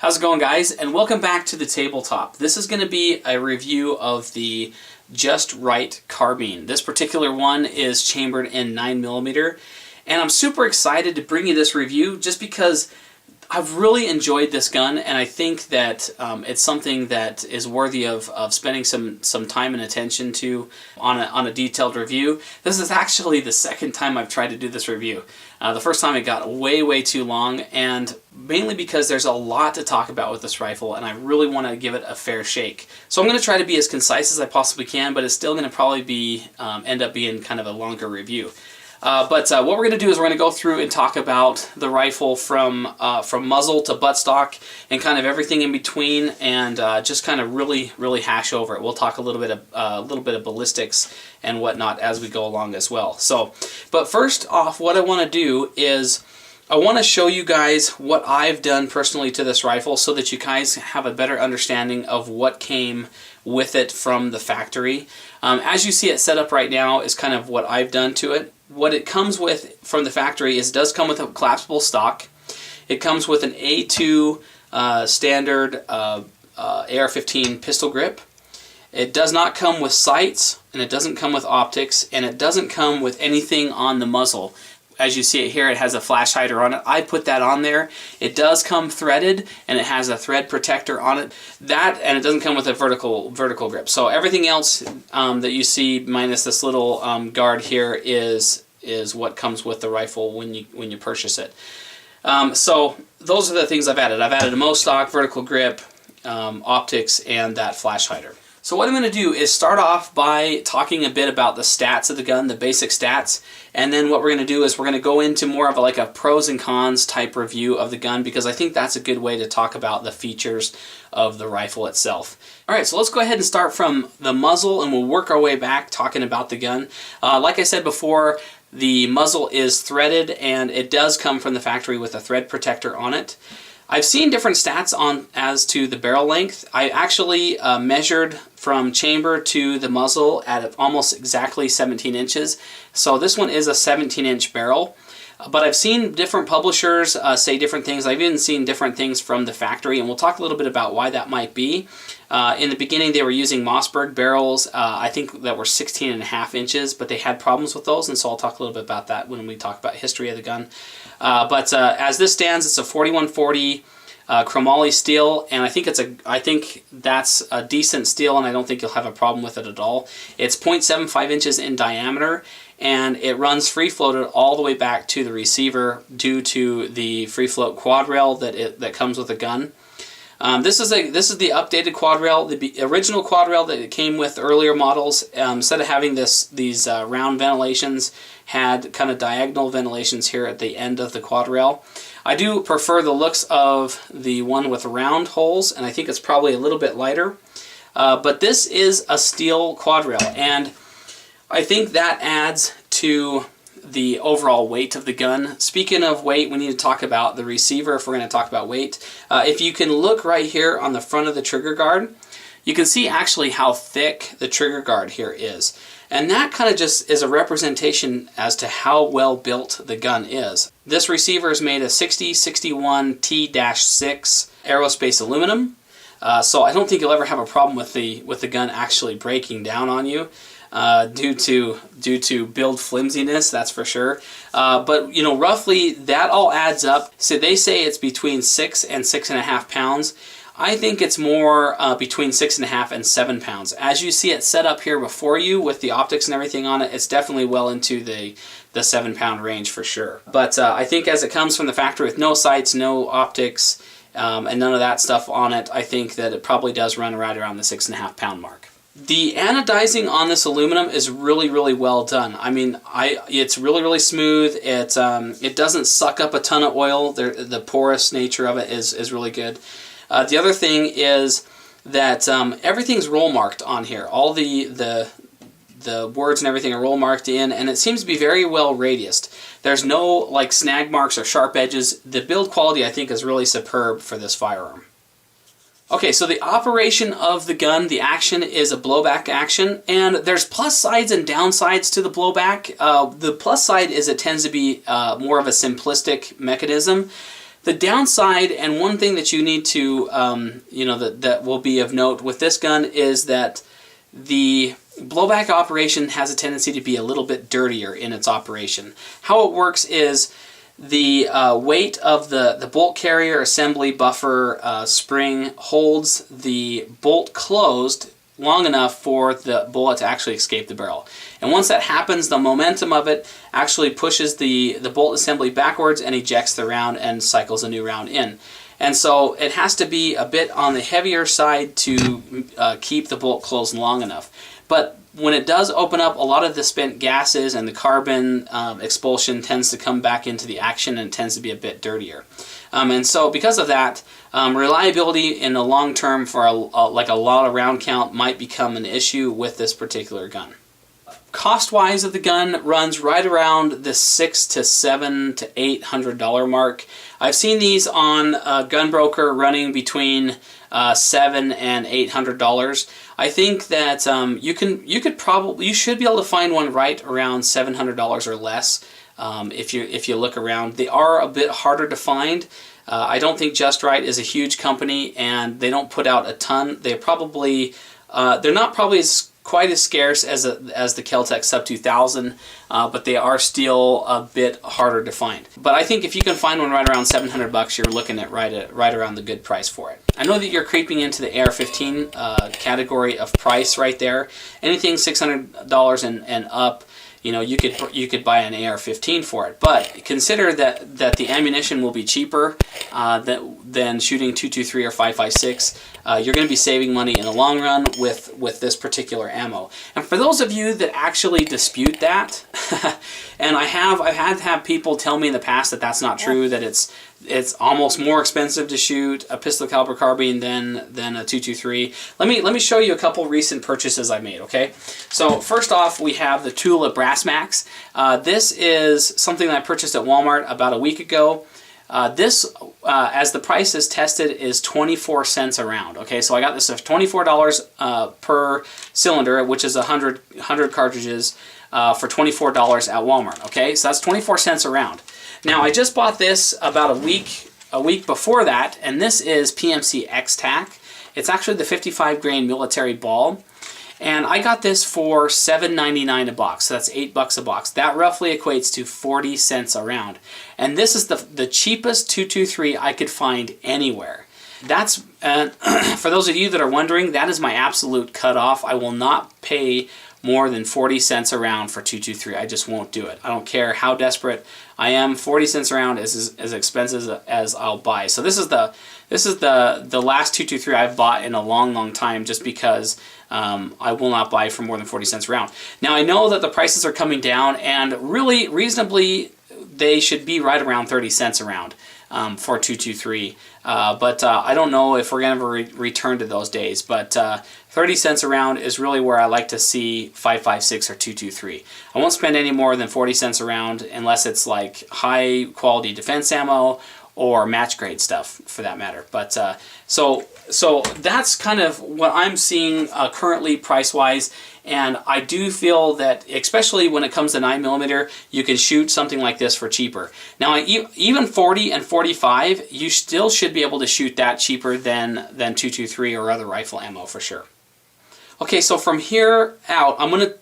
How's it going, guys? And welcome back to the tabletop. This is going to be a review of the Just Right carbine. This particular one is chambered in 9mm, and I'm super excited to bring you this review just because I've really enjoyed this gun, and I think that it's something that is worthy of spending some time and attention to on a detailed review. This is actually the second time I've tried to do this review. The first time it got way too long, and mainly because there's a lot to talk about with this rifle, and I really want to give it a fair shake. So I'm going to try to be as concise as I possibly can, but it's still going to probably be end up being kind of a longer review. But what we're going to do is we're going to go through and talk about the rifle from muzzle to buttstock and kind of everything in between, and just kind of really hash over it. We'll talk a little bit of ballistics and whatnot as we go along as well. So, but first off, what I want to do is I want to show you guys what I've done personally to this rifle so that you guys have a better understanding of what came with it from the factory. As you see it set up right now is kind of what I've done to it. What it comes with from the factory is it does come with a collapsible stock. It comes with an A2 standard AR-15 pistol grip. It does not come with sights, and it doesn't come with optics, and it doesn't come with anything on the muzzle. As you see it here, it has a flash hider on it. I put that on there. It does come threaded, and it has a thread protector on it. And it doesn't come with a vertical grip. So everything else that you see, minus this little guard here, is what comes with the rifle when you purchase it. So those are the things I've added. I've added a Mo stock, vertical grip, optics, and that flash hider. So what I'm going to do is start off by talking a bit about the stats of the gun, the basic stats, and then what we're going to do is we're going to go into more of like a pros and cons type review of the gun, because I think that's a good way to talk about the features of the rifle itself. Alright, so let's go ahead and start from the muzzle, and we'll work our way back talking about the gun. Like I said before, the muzzle is threaded, and it does come from the factory with a thread protector on it. I've seen different stats on as to the barrel length. I actually measured from chamber to the muzzle at almost exactly 17 inches. So this one is a 17-inch barrel. But I've seen different publishers say different things. I've even seen different things from the factory, and we'll talk a little bit about why that might be. In the beginning, they were using Mossberg barrels, I think that were 16.5 inches, but they had problems with those, and so I'll talk a little bit about that when we talk about history of the gun. But as this stands, it's a 4140 chromoly steel, and I think that's a decent steel, and I don't think you'll have a problem with it at all. It's 0.75 inches in diameter, and it runs free floated all the way back to the receiver due to the free float quad rail that comes with the gun. This is the updated quad rail. The original quad rail that it came with earlier models, instead of having these round ventilations, had kind of diagonal ventilations here at the end of the quad rail. I do prefer the looks of the one with round holes, and I think it's probably a little bit lighter. But this is a steel quad rail, and I think that adds to the overall weight of the gun. Speaking of weight, we need to talk about the receiver if we're going to talk about weight. If you can look right here on the front of the trigger guard, you can see actually how thick the trigger guard here is. And that kind of just is a representation as to how well built the gun is. This receiver is made of 6061 T-6 aerospace aluminum. So I don't think you'll ever have a problem with the gun actually breaking down on you. Due to build flimsiness, that's for sure. But you know, roughly that all adds up. So they say it's between 6 and 6.5 pounds. I think it's more between 6.5 and 7 pounds. As you see it set up here before you with the optics and everything on it, it's definitely well into the 7-pound range for sure. But I think as it comes from the factory with no sights, no optics, and none of that stuff on it, I think that it probably does run right around the 6.5 pound mark. The anodizing on this aluminum is really well done. I mean, it's really smooth. It doesn't suck up a ton of oil. The porous nature of it is really good. The other thing is that everything's roll marked on here. All the words and everything are roll marked in, and it seems to be very well radiused. There's no like snag marks or sharp edges. The build quality, I think, is really superb for this firearm. Okay, so the operation of the gun, the action is a blowback action, and there's plus sides and downsides to the blowback. The plus side is it tends to be more of a simplistic mechanism. The downside, and one thing that you need to, that will be of note with this gun, is that the blowback operation has a tendency to be a little bit dirtier in its operation. How it works is the weight of the bolt carrier, assembly, buffer, spring holds the bolt closed long enough for the bullet to actually escape the barrel. And once that happens, the momentum of it actually pushes the bolt assembly backwards and ejects the round and cycles a new round in. And so it has to be a bit on the heavier side to keep the bolt closed long enough. But when it does open up, a lot of the spent gases and the carbon expulsion tends to come back into the action, and it tends to be a bit dirtier. And so because of that, reliability in the long term for like a lot of round count might become an issue with this particular gun. Cost-wise of the gun runs right around the $600 to $700 to $800 mark. I've seen these on Gunbroker running between $700 and $800. I think that you should be able to find one right around $700 or less if you look around. They are a bit harder to find. I don't think Just Right is a huge company, and they don't put out a ton. They're not probably quite as scarce as the Kel-Tec Sub 2000, but they are still a bit harder to find. But I think if you can find one right around $700, you're looking at right around the good price for it. I know that you're creeping into the AR-15 category of price right there. Anything $600 and up, you could buy an AR-15 for it. But consider that the ammunition will be cheaper than shooting .223 or .556. You're going to be saving money in the long run with this particular ammo. And for those of you that actually dispute that, and I've had to have people tell me in the past that that's not true, that it's almost more expensive to shoot a pistol caliber carbine than a .223. Let me show you a couple recent purchases I made. Okay, so first off, we have the Tula Brass Max. This is something that I purchased at Walmart about a week ago. This, as the price is tested, is 24 cents a round. Okay, so I got this at $24 per cylinder, which is 100 cartridges for $24 at Walmart. Okay, so that's 24 cents a round. Now I just bought this about a week before that, and this is PMC X-Tac. It's actually the 55 grain military ball. And I got this for $7.99 a box, so that's $8 a box. That roughly equates to 40 cents a round. And this is the cheapest .223 I could find anywhere. That's, for those of you that are wondering, that is my absolute cutoff. I will not pay more than 40 cents a round for .223. I just won't do it. I don't care how desperate I am. 40 cents a round is as expensive as I'll buy. So this is the last .223 I've bought in a long time, just because I will not buy for more than 40 cents a round. Now I know that the prices are coming down, and really reasonably they should be right around 30 cents a round for .223. But I don't know if we're going to return to those days. But 30 cents a round is really where I like to see .556 or .223. I won't spend any more than 40 cents a round unless it's like high quality defense ammo or match grade stuff, for that matter. But so that's kind of what I'm seeing currently price-wise, and I do feel that, especially when it comes to 9mm, you can shoot something like this for cheaper. Now, even 40 and 45, you still should be able to shoot that cheaper than .223 or other rifle ammo for sure. Okay, so from here out, I'm gonna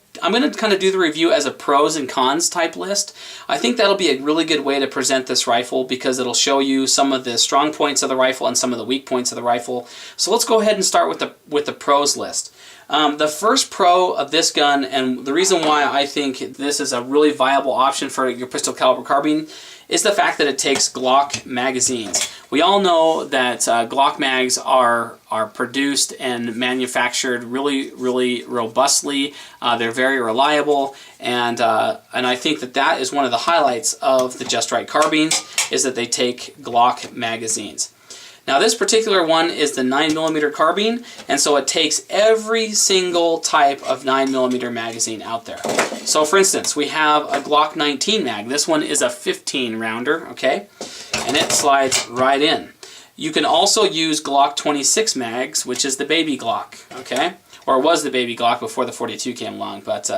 kind of do the review as a pros and cons type list. I think that'll be a really good way to present this rifle, because it'll show you some of the strong points of the rifle and some of the weak points of the rifle. So let's go ahead and start with the pros list. The first pro of this gun, and the reason why I think this is a really viable option for your pistol caliber carbine, is the fact that it takes Glock magazines. We all know that Glock mags are produced and manufactured really robustly. They're very reliable, and I think that is one of the highlights of the Just Right carbines, is that they take Glock magazines. Now this particular one is the 9mm carbine, and so it takes every single type of 9mm magazine out there. So for instance, we have a Glock 19 mag. This one is a 15 rounder, okay? And it slides right in. You can also use Glock 26 mags, which is the baby Glock, okay? or it was the baby Glock before the 42 came along, but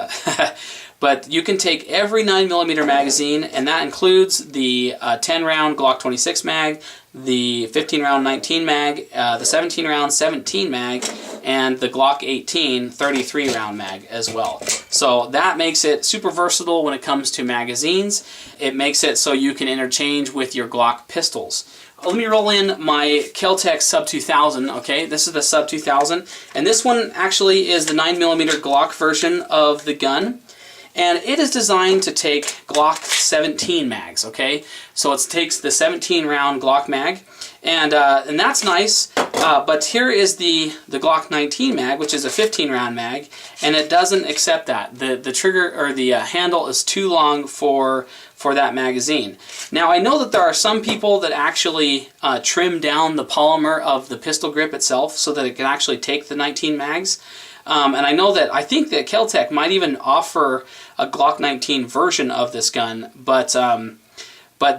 but you can take every 9mm magazine, and that includes the 10-round Glock 26 mag, the 15-round 19 mag, the 17-round 17 mag, and the Glock 18 33-round mag as well. So that makes it super versatile when it comes to magazines. It makes it so you can interchange with your Glock pistols. Let me roll in my Kel-Tec Sub 2000, okay? This is the Sub 2000, and this one actually is the 9mm Glock version of the gun. And it is designed to take Glock 17 mags, okay? So it takes the 17-round Glock mag, and that's nice, but here is the Glock 19 mag, which is a 15-round mag, and it doesn't accept that. The trigger, or the handle, is too long for that magazine. Now, I know that there are some people that actually trim down the polymer of the pistol grip itself so that it can actually take the 19 mags. And I think that Kel-Tec might even offer a Glock 19 version of this gun, but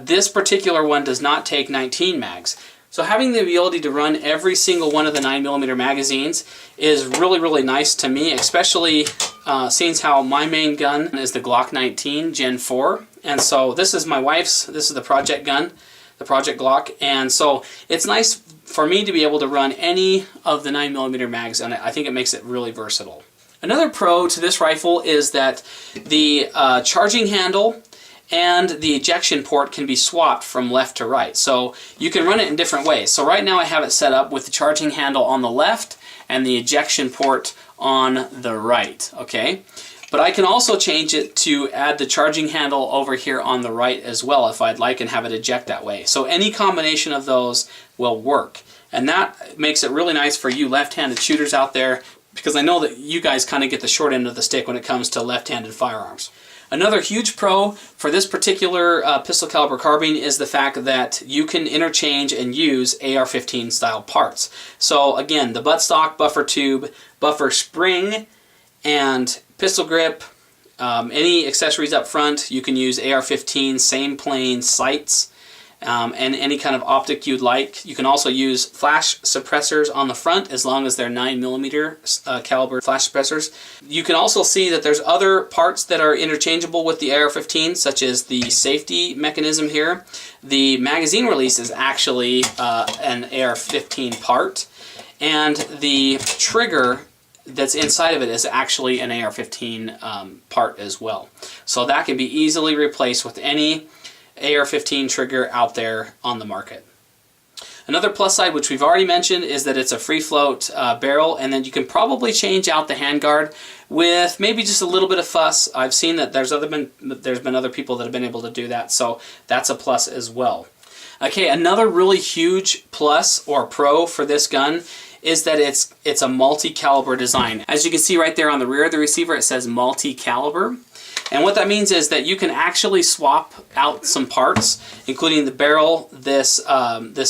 this particular one does not take 19 mags. So having the ability to run every single one of the 9mm magazines is really, really nice to me, especially seeing how my main gun is the Glock 19 Gen 4. And so this is my wife's, this is the project gun, the Project Glock, and so it's nice for me to be able to run any of the 9mm mags, and I think it makes it really versatile. Another pro to this rifle is that the charging handle and the ejection port can be swapped from left to right. So you can run it in different ways. So right now I have it set up with the charging handle on the left and the ejection port on the right, okay? But I can also change it to add the charging handle over here on the right as well if I'd like, and have it eject that way. So any combination of those will work. And that makes it really nice for you left-handed shooters out there, because I know that you guys kind of get the short end of the stick when it comes to left-handed firearms. Another huge pro for this particular pistol caliber carbine is the fact that you can interchange and use AR-15 style parts. So again, the buttstock, buffer tube, buffer spring, and pistol grip, any accessories up front, you can use AR-15, same plane sights, and any kind of optic you'd like. You can also use flash suppressors on the front as long as they're 9mm caliber flash suppressors. You can also see that there's other parts that are interchangeable with the AR-15, such as the safety mechanism here. The magazine release is actually an AR-15 part, and the trigger that's inside of it is actually an AR-15 part as well. So that can be easily replaced with any AR-15 trigger out there on the market. Another plus side, which we've already mentioned, is that it's a free float barrel, and then you can probably change out the handguard with maybe just a little bit of fuss. I've seen that there's been other people that have been able to do that, so that's a plus as well. Okay, another really huge plus or pro for this gun is that it's a multi-caliber design. As you can see right there on the rear of the receiver, it says multi-caliber. And what that means is that you can actually swap out some parts, including the barrel, this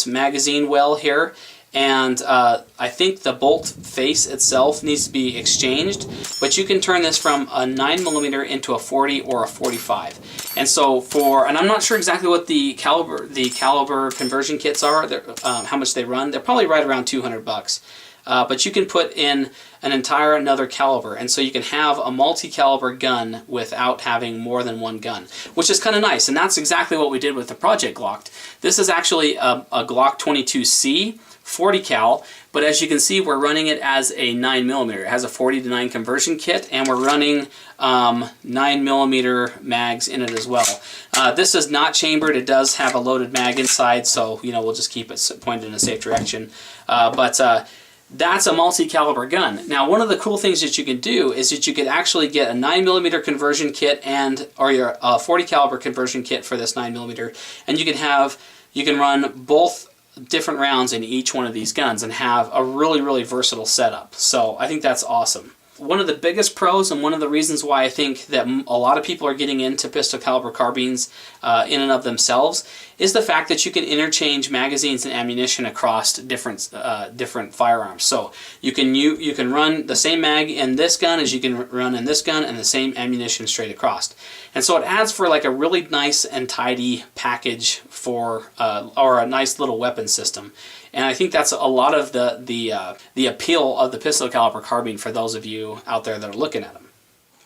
magazine well here, and I think the bolt face itself needs to be exchanged, but you can turn this from a 9mm into a 40 or a 45. And so and I'm not sure exactly what the caliber conversion kits are, how much they run. They're probably right around $200. But you can put in another caliber, and so you can have a multi-caliber gun without having more than one gun, which is kind of nice, and that's exactly what we did with the Project Glock. This is actually a Glock 22C 40 cal, but as you can see, we're running it as a 9mm. It has a 40-to-9 conversion kit, and we're running 9mm mags in it as well. This is not chambered. It does have a loaded mag inside, so we'll just keep it pointed in a safe direction. That's a multi-caliber gun. Now, one of the cool things that you can do is that you could actually get a 9mm conversion kit or your 40 caliber conversion kit for this 9mm, and you can run both different rounds in each one of these guns and have a really, really versatile setup. So I think that's awesome. One of the biggest pros, and one of the reasons why I think that a lot of people are getting into pistol caliber carbines in and of themselves, is the fact that you can interchange magazines and ammunition across different firearms. So you can run the same mag in this gun as you can run in this gun, and the same ammunition straight across. And so it adds for like a really nice and tidy package for or a nice little weapon system. And I think that's a lot of the appeal of the pistol caliber carbine for those of you out there that are looking at them.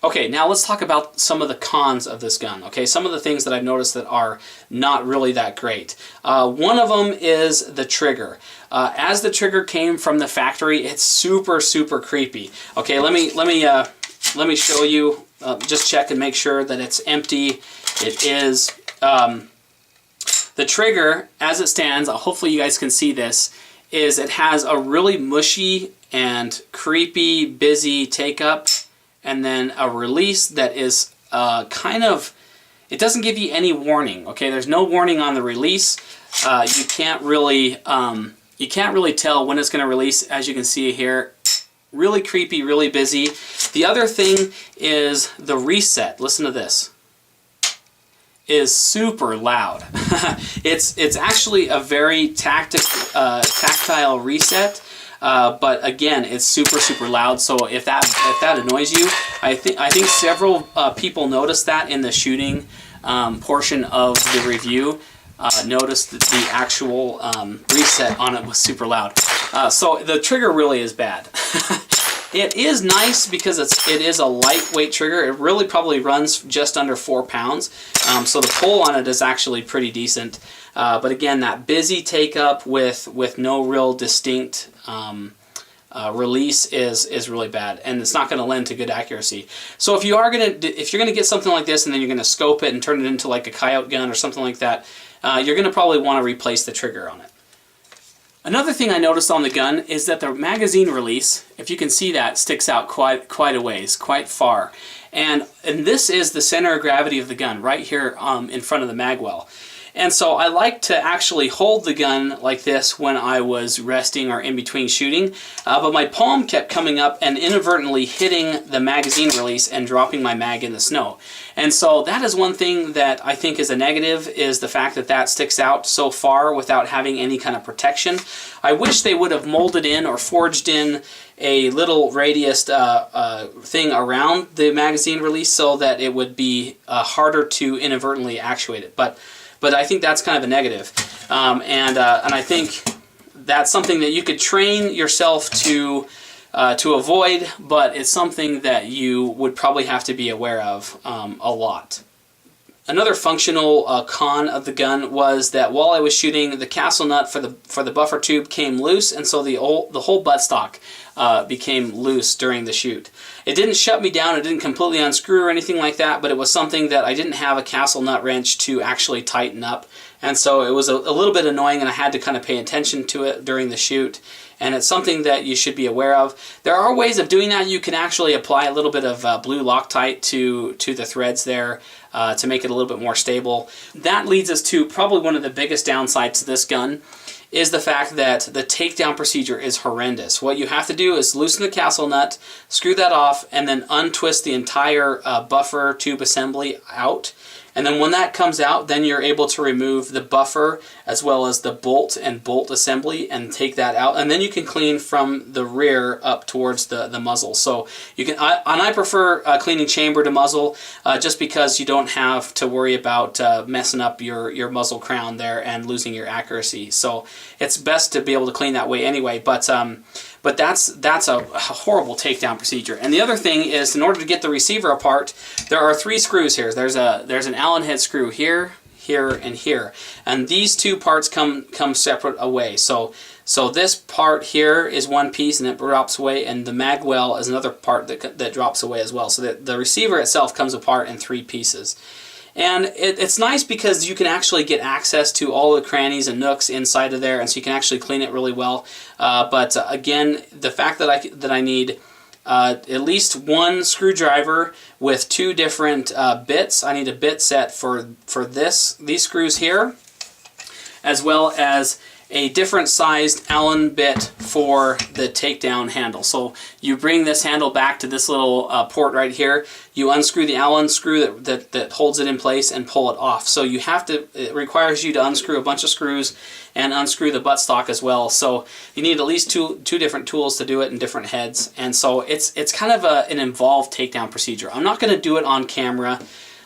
Okay, now let's talk about some of the cons of this gun. Okay, some of the things that I've noticed that are not really that great. One of them is the trigger. As the trigger came from the factory, it's super creepy. Okay, let me show you. Just check and make sure that it's empty. It is. The trigger, as it stands, hopefully you guys can see this, is it has a really mushy and creepy, busy take-up, and then a release that is kind of, it doesn't give you any warning. Okay, there's no warning on the release. You can't really tell when it's going to release. As you can see here, really creepy, really busy. The other thing is the reset. Listen to this. Is super loud. It's actually a very tactile reset, but again, it's super loud. So if that annoys you, I think several people noticed that in the shooting portion of the review. Noticed that the actual reset on it was super loud. So the trigger really is bad. It is nice because it is a lightweight trigger. It really probably runs just under 4 pounds. So the pull on it is actually pretty decent. But again, that busy take-up with no real distinct release is really bad, and it's not going to lend to good accuracy. So if you're going to get something like this and then you're going to scope it and turn it into like a coyote gun or something like that, you're going to probably want to replace the trigger on it. Another thing I noticed on the gun is that the magazine release, if you can see that, sticks out quite a ways, quite far. And this is the center of gravity of the gun, right here in front of the mag well. And so I like to actually hold the gun like this when I was resting or in between shooting, but my palm kept coming up and inadvertently hitting the magazine release and dropping my mag in the snow. And so that is one thing that I think is a negative, is the fact that that sticks out so far without having any kind of protection. I wish they would have molded in or forged in a little radius thing around the magazine release so that it would be harder to inadvertently actuate it. But I think that's kind of a negative, and I think that's something that you could train yourself to avoid, but it's something that you would probably have to be aware of a lot. Another functional con of the gun was that while I was shooting, the castle nut for the buffer tube came loose, and so the whole buttstock became loose during the shoot. It didn't shut me down, it didn't completely unscrew or anything like that, but it was something that I didn't have a castle nut wrench to actually tighten up, and so it was a little bit annoying, and I had to kind of pay attention to it during the shoot. And it's something that you should be aware of. There are ways of doing that. You can actually apply a little bit of blue Loctite to the threads there to make it a little bit more stable. That leads us to probably one of the biggest downsides to this gun, is the fact that the takedown procedure is horrendous. What you have to do is loosen the castle nut, screw that off, and then untwist the entire buffer tube assembly out. And then when that comes out, then you're able to remove the buffer as well as the bolt and bolt assembly and take that out. And then you can clean from the rear up towards the muzzle. So you can, I prefer cleaning chamber to muzzle just because you don't have to worry about messing up your muzzle crown there and losing your accuracy. So it's best to be able to clean that way anyway. But that's a horrible takedown procedure. And the other thing is, in order to get the receiver apart, there are 3 screws here. There's an Allen head screw here, here, and here. And these 2 parts come separate away. So this part here is one piece and it drops away, and the mag well is another part that drops away as well. So that the receiver itself comes apart in 3 pieces. And it's nice because you can actually get access to all the crannies and nooks inside of there, and so you can actually clean it really well. But again, the fact that I need at least 1 screwdriver with 2 different bits. I need a bit set for these screws here, as well as a different sized Allen bit for the takedown handle. So you bring this handle back to this little port right here. You unscrew the Allen screw that holds it in place and pull it off. So you have to, it requires you to unscrew a bunch of screws and unscrew the buttstock as well. So you need at least two different tools to do it in different heads. And so it's kind of an involved takedown procedure. I'm not going to do it on camera.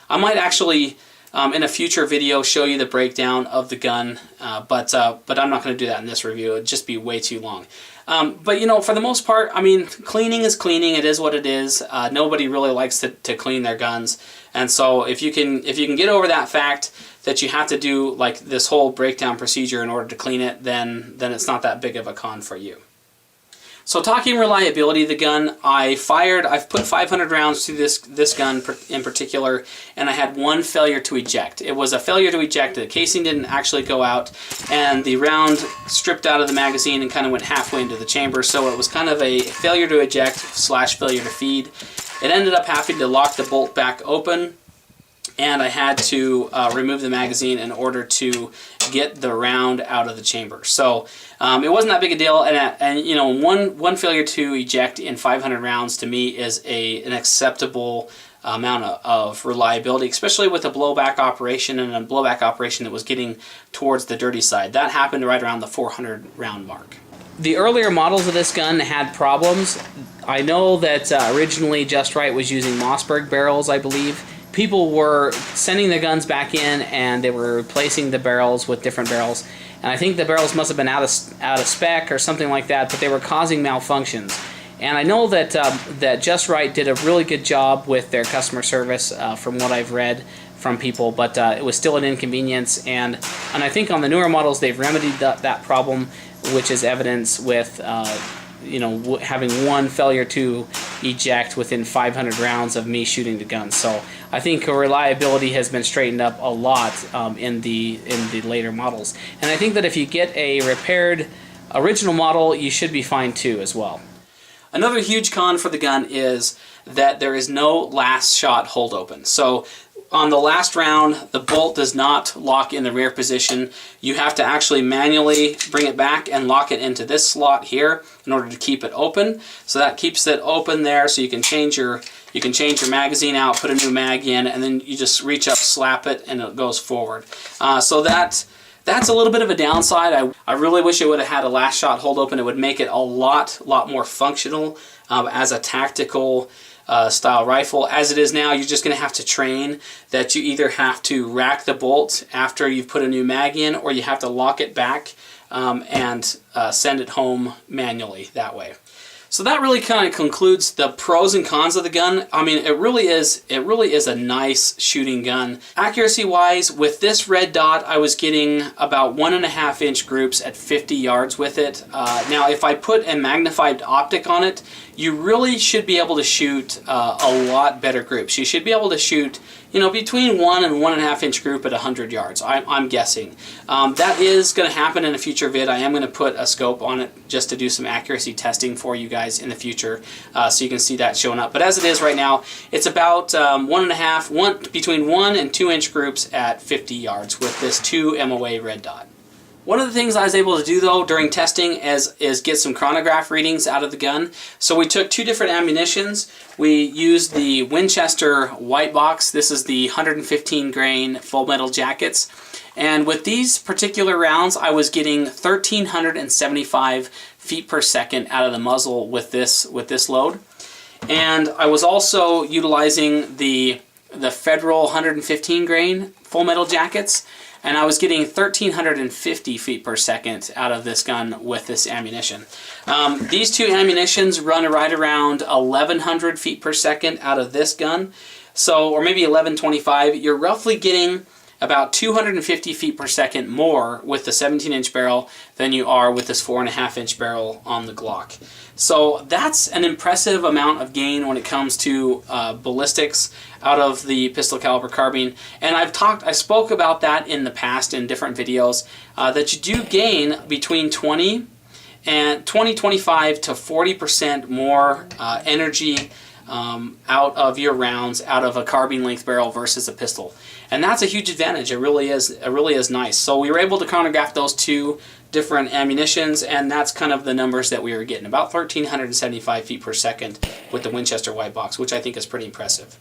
I might actually in a future video show you the breakdown of the gun, but I'm not going to do that in this review. It'd just be way too long. But you know, for the most part, I mean, cleaning is cleaning. It is what it is. Nobody really likes to clean their guns, and so if you can get over that fact that you have to do like this whole breakdown procedure in order to clean it, then it's not that big of a con for you. So talking reliability of the gun, I've put 500 rounds through this gun in particular, and I had one failure to eject. It was a failure to eject. The casing didn't actually go out, and the round stripped out of the magazine and kind of went halfway into the chamber, so it was kind of a failure to eject / failure to feed. It ended up having to lock the bolt back open, and I had to remove the magazine in order to get the round out of the chamber. So it wasn't that big a deal, and you know, one failure to eject in 500 rounds to me is an acceptable amount of reliability, especially with a blowback operation, and a blowback operation that was getting towards the dirty side. That happened right around the 400 round mark. The earlier models of this gun had problems. I know that originally Just Right was using Mossberg barrels, I believe. People were sending the guns back in, and they were replacing the barrels with different barrels. And I think the barrels must have been out of spec or something like that, but they were causing malfunctions. And I know that that Just Right did a really good job with their customer service, from what I've read from people, but it was still an inconvenience. And I think on the newer models they've remedied that problem, which is evidence with you know, having one failure to eject within 500 rounds of me shooting the gun. So I think reliability has been straightened up a lot in the later models. And I think that if you get a repaired original model, you should be fine too as well. Another huge con for the gun is that there is no last shot hold open. So on the last round, the bolt does not lock in the rear position. You have to actually manually bring it back and lock it into this slot here in order to keep it open. So that keeps it open there, so you can change your magazine out, put a new mag in, and then you just reach up, slap it, and it goes forward. So that's a little bit of a downside. I really wish it would have had a last shot hold open. It would make it a lot more functional as a tactical style rifle. As it is now, you're just going to have to train that you either have to rack the bolt after you've put a new mag in, or you have to lock it back and send it home manually that way. So that really kind of concludes the pros and cons of the gun. I mean, it really is a nice shooting gun. Accuracy wise, with this red dot, I was getting about 1.5 inch groups at 50 yards with it. Now, if I put a magnified optic on it, you really should be able to shoot a lot better groups. You should be able to shoot, you know, between 1 and 1.5 inch group at 100 yards, I'm guessing. That is going to happen in a future vid. I am going to put a scope on it just to do some accuracy testing for you guys in the future, so you can see that showing up. But as it is right now, it's about between 1 and 2 inch groups at 50 yards with this 2 MOA red dot. One of the things I was able to do though during testing is get some chronograph readings out of the gun. So we took 2 different ammunitions. We used the Winchester white box. This is the 115 grain full metal jackets. And with these particular rounds, I was getting 1,375 feet per second out of the muzzle with this load. And I was also utilizing the Federal 115 grain full metal jackets, and I was getting 1,350 feet per second out of this gun with this ammunition. These 2 ammunitions run right around 1,100 feet per second out of this gun, so, or maybe 1,125. You're roughly getting about 250 feet per second more with the 17-inch barrel than you are with this 4.5-inch barrel on the Glock. So that's an impressive amount of gain when it comes to ballistics out of the pistol caliber carbine. And I spoke about that in the past in different videos, that you do gain between 25 to 40% more energy out of your rounds out of a carbine length barrel versus a pistol. And that's a huge advantage. It really is nice. So we were able to chronograph those two different ammunitions, and that's kind of the numbers that we were getting, about 1,375 feet per second with the Winchester white box, which I think is pretty impressive.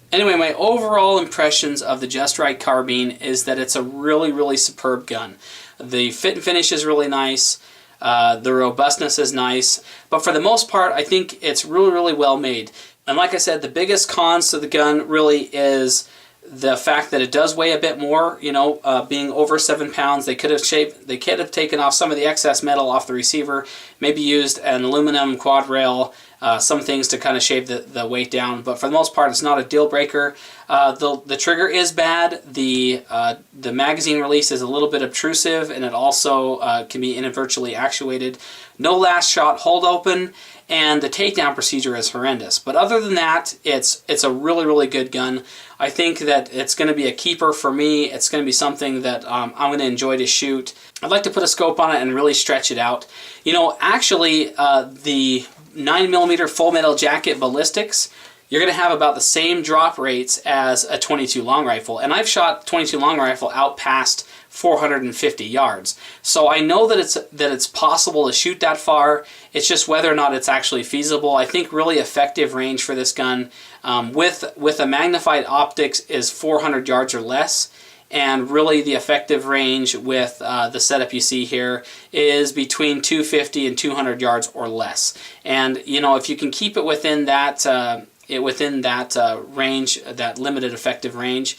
Anyway, my overall impressions of the Just Right carbine is that it's a really superb gun. The fit and finish is really nice. The robustness is nice. But for the most part, I think it's really well made. And like I said, the biggest cons to the gun really is the fact that it does weigh a bit more, you know, being over 7 pounds. They could have taken off some of the excess metal off the receiver, maybe used an aluminum quad rail, some things to kind of shave the weight down. But for the most part, it's not a deal breaker. The trigger is bad. The magazine release is a little bit obtrusive, and it also can be inadvertently actuated. No last shot hold open, and the takedown procedure is horrendous. But other than that, it's a really good gun. I think that it's going to be a keeper for me. It's going to be something that I'm going to enjoy to shoot. I'd like to put a scope on it and really stretch it out. You know, actually, the 9mm full metal jacket ballistics, you're going to have about the same drop rates as a .22 long rifle. And I've shot .22 long rifle out past 450 yards. So I know that it's possible to shoot that far. It's just whether or not it's actually feasible. I think really effective range for this gun with a magnified optics is 400 yards or less. And really the effective range with the setup you see here is between 250 and 200 yards or less. And you know, if you can keep it within that range, that limited effective range,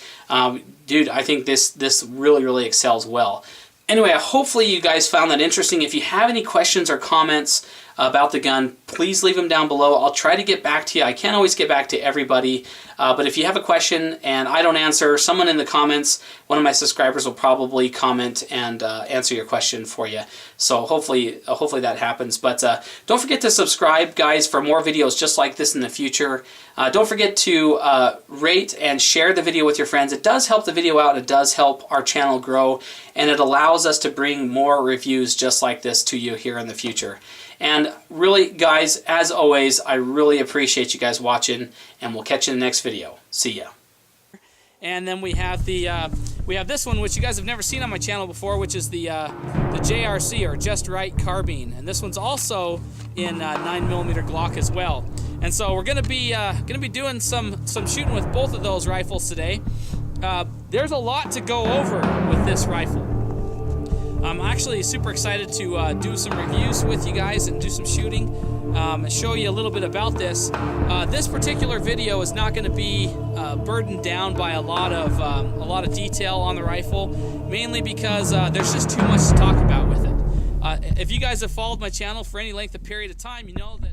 dude, I think this really excels well. Anyway, hopefully you guys found that interesting. If you have any questions or comments about the gun, please leave them down below. I'll try to get back to you. I can't always get back to everybody, but if you have a question and I don't answer, someone in the comments, one of my subscribers will probably comment and answer your question for you. So hopefully that happens. But don't forget to subscribe, guys, for more videos just like this in the future. Don't forget to rate and share the video with your friends. It does help the video out. It does help our channel grow, and it allows us to bring more reviews just like this to you here in the future. And really, guys, as always, I really appreciate you guys watching, and we'll catch you in the next video. See ya. And then we have this one, which you guys have never seen on my channel before, which is the JRC, or Just Right carbine, and this one's also in 9mm Glock as well. And so we're gonna be doing some shooting with both of those rifles today. There's a lot to go over with this rifle. I'm actually super excited to do some reviews with you guys and do some shooting, and show you a little bit about this. This particular video is not going to be burdened down by a lot of detail on the rifle, mainly because there's just too much to talk about with it. If you guys have followed my channel for any length of period of time, you know that